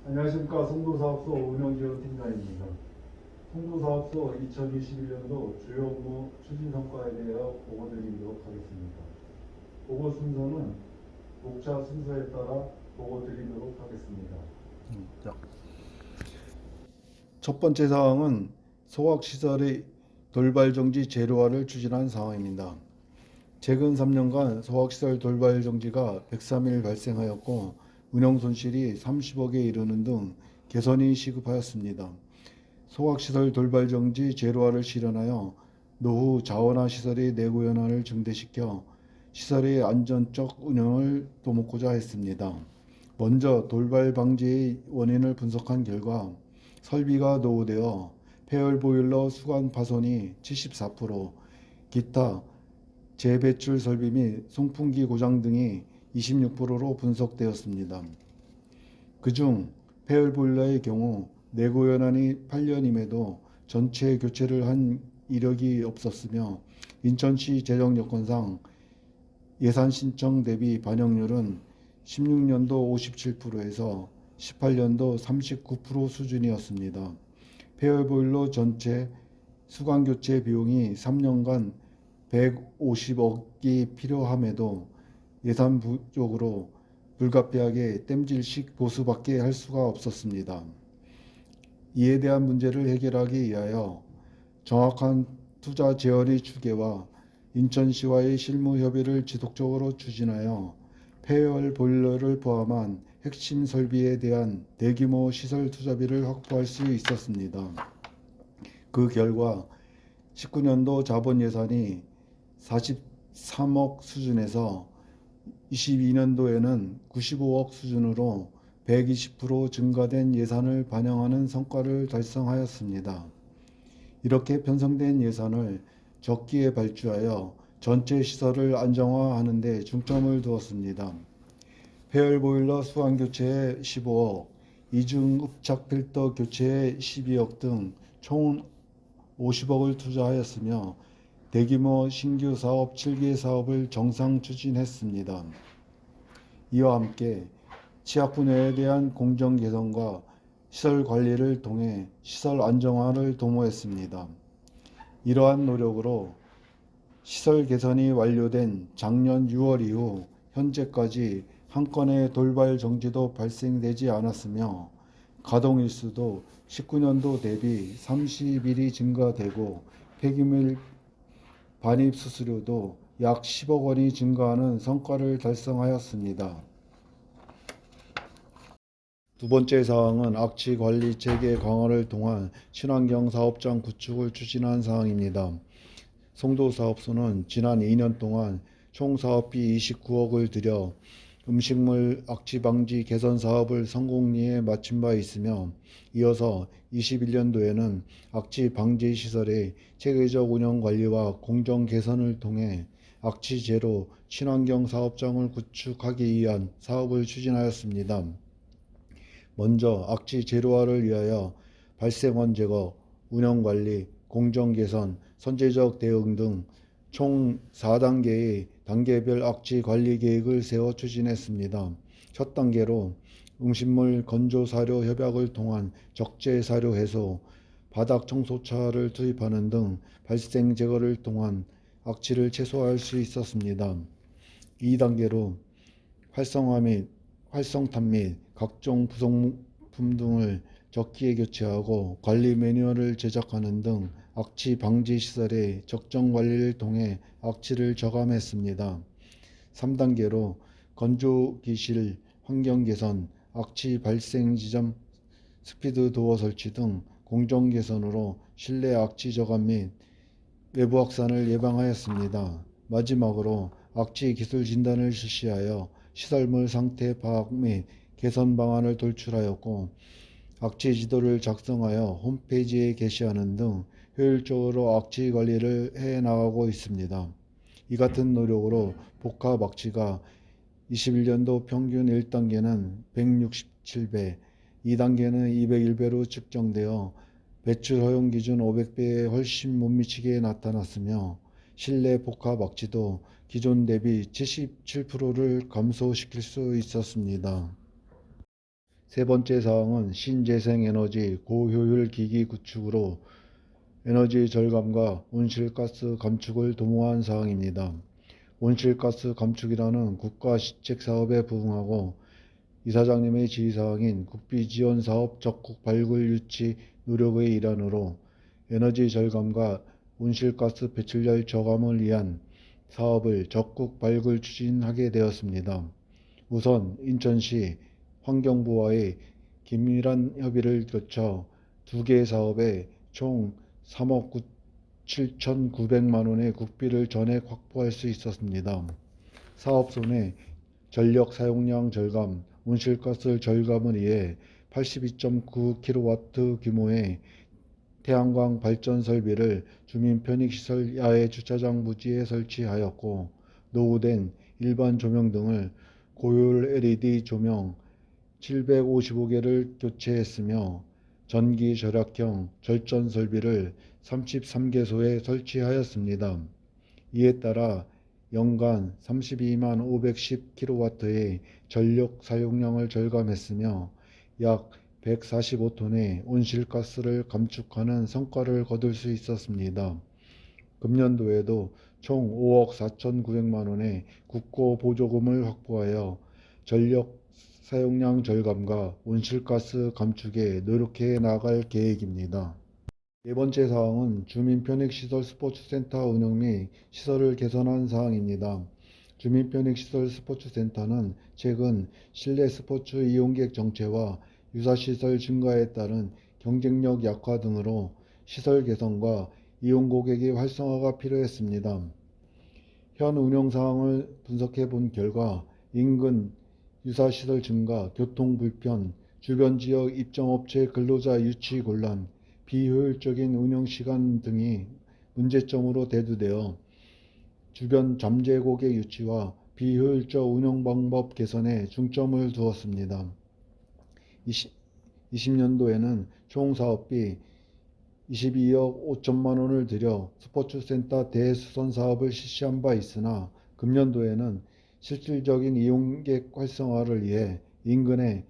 안녕하십니까. 송도사업소 운영지원팀장입니다. 송도사업소 2021년도 주요 업무 추진 성과에 대하여 보고드리도록 하겠습니다. 보고 순서는 목차 순서에 따라 보고드리도록 하겠습니다. 첫 번째 사항은 소각시설의 돌발정지 제로화를 추진한 사항입니다. 최근 3년간 소각시설 돌발정지가 103일 발생하였고 운영 손실이 30억에 이르는 등 개선이 시급하였습니다. 소각시설 돌발정지 제로화를 실현하여 노후 자원화 시설의 내구 현황을 증대시켜 시설의 안전적 운영을 도모고자 했습니다. 먼저 돌발 방지의 원인을 분석한 결과 설비가 노후되어 폐열 보일러 수관 파손이 74%, 기타 재배출 설비 및 송풍기 고장 등이 26%로 분석되었습니다. 그중 폐열 보일러의 경우 내구 연한이 8년임에도 전체 교체를 한 이력이 없었으며 인천시 재정 여건상 예산 신청 대비 반영률은 16년도 57%에서 18년도 39% 수준이었습니다. 폐열 보일러 전체 수관 교체 비용이 3년간 150억이 필요함에도 예산 부족으로 불가피하게 땜질식 보수밖에 할 수가 없었습니다. 이에 대한 문제를 해결하기 위하여 정확한 투자 재원의 추계와 인천시와의 실무 협의를 지속적으로 추진하여 폐열 보일러를 포함한 핵심 설비에 대한 대규모 시설 투자비를 확보할 수 있었습니다. 그 결과 19년도 자본 예산이 43억 수준에서 22년도에는 95억 수준으로 120% 증가된 예산을 반영하는 성과를 달성하였습니다. 이렇게 편성된 예산을 적기에 발주하여 전체 시설을 안정화하는 데 중점을 두었습니다. 폐열 보일러 수관 교체에 15억, 이중 흡착 필터 교체에 12억 등 총 50억을 투자하였으며 대규모 신규 사업 7개 사업을 정상 추진했습니다. 이와 함께 취약 분야에 대한 공정 개선과 시설 관리를 통해 시설 안정화를 도모했습니다. 이러한 노력으로 시설 개선이 완료된 작년 6월 이후 현재까지 한 건의 돌발 정지도 발생되지 않았으며 가동 일수도 19년도 대비 30일이 증가되고 폐기물 반입 수수료도 약 10억 원이 증가하는 성과를 달성하였습니다. 두 번째 사항은 악취 관리 체계 강화를 통한 친환경 사업장 구축을 추진한 사항입니다. 송도사업소는 지난 2년 동안 총 사업비 29억을 들여 음식물 악취 방지 개선 사업을 성공리에 마친 바 있으며 이어서 21년도에는 악취 방지 시설의 체계적 운영 관리와 공정 개선을 통해 악취 제로 친환경 사업장을 구축하기 위한 사업을 추진하였습니다. 먼저 악취 제로화를 위하여 발생원 제거, 운영 관리, 공정 개선, 선제적 대응 등 총 4단계의 단계별 악취 관리 계획을 세워 추진했습니다. 첫 단계로 음식물 건조 사료 협약을 통한 적재 사료 해소, 바닥 청소차를 투입하는 등 발생 제거를 통한 악취를 최소화할 수 있었습니다. 2단계로 활성화 및 활성탄 및 각종 부속품 등을 적기에 교체하고 관리 매뉴얼을 제작하는 등 악취 방지 시설의 적정 관리를 통해 악취를 저감했습니다. 3단계로 건조기실 환경 개선, 악취 발생 지점 스피드 도어 설치 등 공정 개선으로 실내 악취 저감 및 외부 확산을 예방하였습니다. 마지막으로 악취 기술 진단을 실시하여 시설물 상태 파악 및 개선 방안을 도출하였고 악취 지도를 작성하여 홈페이지에 게시하는 등 효율적으로 악취 관리를 해나가고 있습니다. 이 같은 노력으로 복합 악취가 21년도 평균 1단계는 167배, 2단계는 201배로 측정되어 배출 허용 기준 500배에 훨씬 못 미치게 나타났으며 실내 복합 악취도 기존 대비 77%를 감소시킬 수 있었습니다. 세 번째 사항은 신재생에너지 고효율 기기 구축으로 에너지 절감과 온실가스 감축을 도모한 사항입니다. 온실가스 감축이라는 국가 시책 사업에 부응하고 이사장님의 지휘사항인 국비지원사업 적극 발굴 유치 노력의 일환으로 에너지 절감과 온실가스 배출량 저감을 위한 사업을 적극 발굴 추진하게 되었습니다. 우선 인천시 환경부와의 긴밀한 협의를 거쳐 두 개 사업에 총 3억 7,900만 원의 국비를 전액 확보할 수 있었습니다. 사업손에 전력 사용량 절감, 온실가스 절감을 위해 82.9kW 규모의 태양광 발전 설비를 주민 편익시설 야외 주차장 부지에 설치하였고, 노후된 일반 조명 등을 고효율 LED 조명 755개를 교체했으며, 전기 절약형 절전 설비를 33개소에 설치하였습니다. 이에 따라 연간 32만 510kW의 전력 사용량을 절감했으며 약 145톤의 온실가스를 감축하는 성과를 거둘 수 있었습니다. 금년도에도 총 5억 4,900만 원의 국고 보조금을 확보하여 전력 사용량 절감과 온실가스 감축에 노력해 나갈 계획입니다. 네 번째 사항은 주민편익시설 스포츠센터 운영 및 시설을 개선한 사항입니다. 주민편익시설 스포츠센터는 최근 실내 스포츠 이용객 정체와 유사시설 증가에 따른 경쟁력 약화 등으로 시설 개선과 이용 고객의 활성화가 필요했습니다. 현 운영 상황을 분석해 본 결과 인근 유사시설 증가, 교통 불편, 주변 지역 입점업체 근로자 유치 곤란, 비효율적인 운영시간 등이 문제점으로 대두되어 주변 잠재 고객 유치와 비효율적 운영 방법 개선에 중점을 두었습니다. 20년도에는 총 사업비 22억 5천만 원을 들여 스포츠센터 대수선 사업을 실시한 바 있으나 금년도에는 실질적인 이용객 활성화를 위해 인근의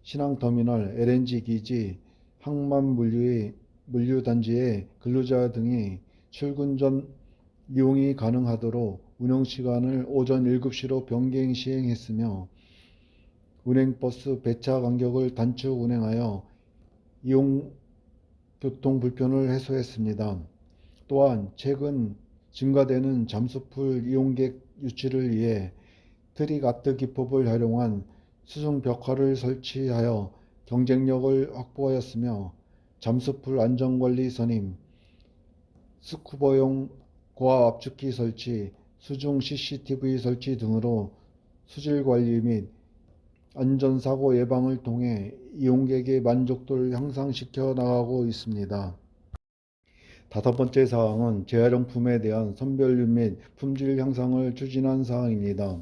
신항터미널, LNG 기지, 항만 물류단지의 근로자 등이 출근 전 이용이 가능하도록 운영시간을 오전 7시로 변경 시행했으며 운행버스 배차 간격을 단축 운행하여 이용 교통 불편을 해소했습니다. 또한 최근 증가되는 잠수풀 이용객 유치를 위해 트릭아트 기법을 활용한 수중 벽화를 설치하여 경쟁력을 확보하였으며 잠수풀 안전관리 선임, 스쿠버용 고압압축기 설치, 수중 CCTV 설치 등으로 수질관리 및 안전사고 예방을 통해 이용객의 만족도를 향상시켜 나가고 있습니다. 다섯 번째 사항은 재활용품에 대한 선별률 및 품질 향상을 추진한 사항입니다.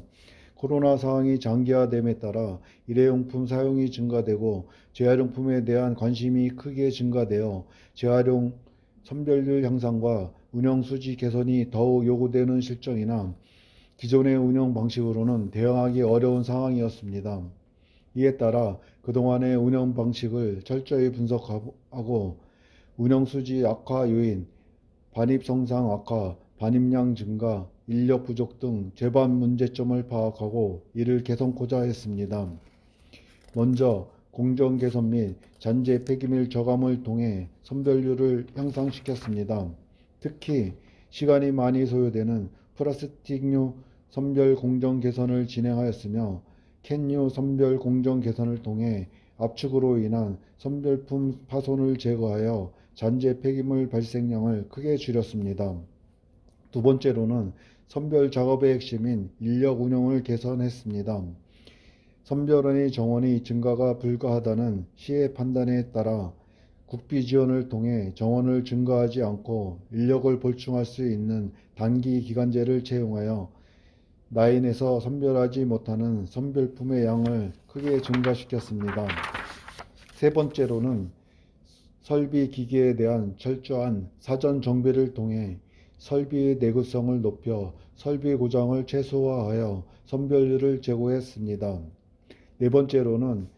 코로나 상황이 장기화됨에 따라 일회용품 사용이 증가되고 재활용품에 대한 관심이 크게 증가되어 재활용 선별률 향상과 운영 수지 개선이 더욱 요구되는 실정이나 기존의 운영 방식으로는 대응하기 어려운 상황이었습니다. 이에 따라 그동안의 운영 방식을 철저히 분석하고 운영 수지 악화 요인, 반입 성상 악화, 반입량 증가, 인력 부족 등 재반 문제점을 파악하고 이를 개선코자 했습니다. 먼저 공정 개선 및 잔재 폐기물 저감을 통해 선별률을 향상시켰습니다. 특히 시간이 많이 소요되는 플라스틱류 선별 공정 개선을 진행하였으며 캔류 선별 공정 개선을 통해 압축으로 인한 선별품 파손을 제거하여 잔재 폐기물 발생량을 크게 줄였습니다. 두 번째로는 선별 작업의 핵심인 인력 운영을 개선했습니다. 선별원의 정원이 증가가 불가하다는 시의 판단에 따라 국비 지원을 통해 정원을 증가하지 않고 인력을 보충할 수 있는 단기 기간제를 채용하여 라인에서 선별하지 못하는 선별품의 양을 크게 증가시켰습니다. 세 번째로는 설비 기기에 대한 철저한 사전 정비를 통해 설비의 내구성을 높여 설비 고장을 최소화하여 선별률을 제고했습니다. 네 번째로는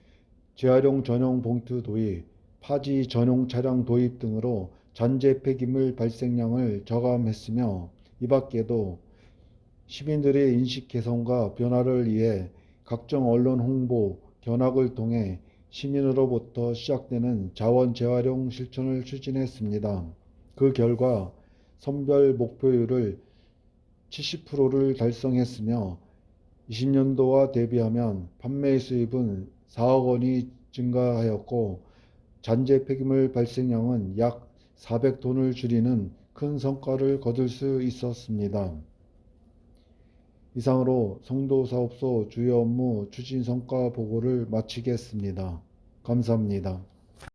재활용 전용 봉투 도입, 파지 전용 차량 도입 등으로 잔재 폐기물 발생량을 저감했으며 이 밖에도 시민들의 인식 개선과 변화를 위해 각종 언론 홍보, 견학을 통해 시민으로부터 시작되는 자원 재활용 실천을 추진했습니다. 그 결과 선별 목표율을 70%를 달성했으며 20년도와 대비하면 판매 수입은 4억 원이 증가하였고 잔재 폐기물 발생량은 약 400톤을 줄이는 큰 성과를 거둘 수 있었습니다. 이상으로 송도사업소 주요 업무 추진 성과 보고를 마치겠습니다. 감사합니다.